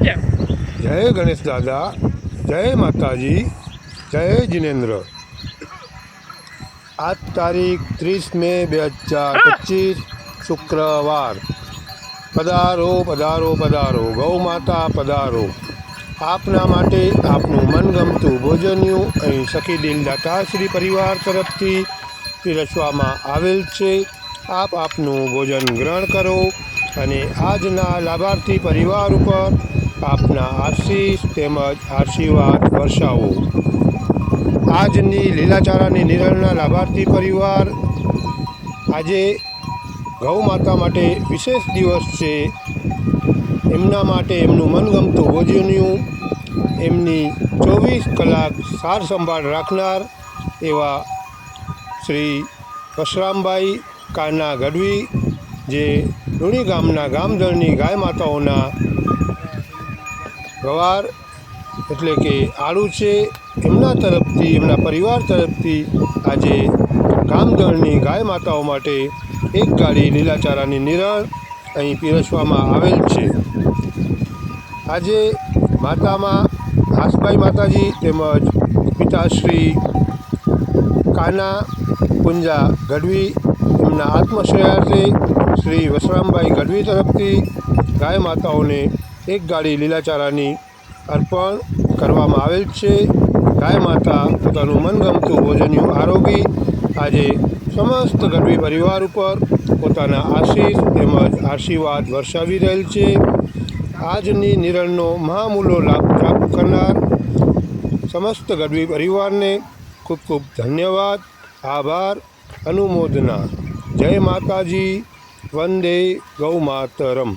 जय गणेश दादा, जय माताजी, जय जिनेन्द्र। आज तारीख 30 मे 2025 शुक्रवार। पधारो पधारो पधारो, गौ माता पधारो। आपना माटे आपનું મનગમતું ભોજન્યું અહીં સખી દિલ દાતાશ્રી પરિવાર તરફથી પીરસવામાં આવેલ છે। આપ આપનું ભોજન ગ્રહણ કરો અને આજના લાભાર્થી પરિવાર ઉપર આપના આશીષ તેમજ આશીર્વાદ વર્ષાવો। આજની લીલાચારાની નિરળના લાભાર્થી પરિવાર આજે ગૌ માતા માટે વિશેષ દિવસ છે। એમના માટે એમનું મનગમતું ભોજન્યું, એમની 24 કલાક સાર સંભાળ રાખનાર એવા શ્રી વશરામભાઈ કાના ગઢવી, જે લુણી ગામના ગામધણની ગાય માતાઓના ગવાર એટલે કે આળુ છે, એમના તરફથી, એમના પરિવાર તરફથી આજે ગામધણની ગાય માતાઓ માટે એક ગાડી લીલાચારાની નિરણ અહીં પીરસવામાં આવેલ છે। આજે માતામાં હાસભાઈ માતાજી તેમજ પિતાશ્રી કાના પુંજા ગઢવી, એમના આત્મશ્રેયાર્થે શ્રી વશરામભાઈ ગઢવી તરફથી ગાય માતાઓને એક ગાડી લીલાચારાની અર્પણ કરવામાં આવેલ છે। ગાય માતા પોતાનું મનગમતું ભોજન્યું આરોગી આજે સમસ્ત ગઢવી પરિવાર ઉપર પોતાના આશીષ તેમજ આશીર્વાદ વર્ષાવી રહેલ છે। આજની નિરણનો મહામૂલો લાભ પ્રાપ્ત કરનાર સમસ્ત ગઢવી પરિવારને ખૂબ ખૂબ ધન્યવાદ, આભાર, અનુમોદના। જય માતાજી, વંદે ગૌ માતરમ।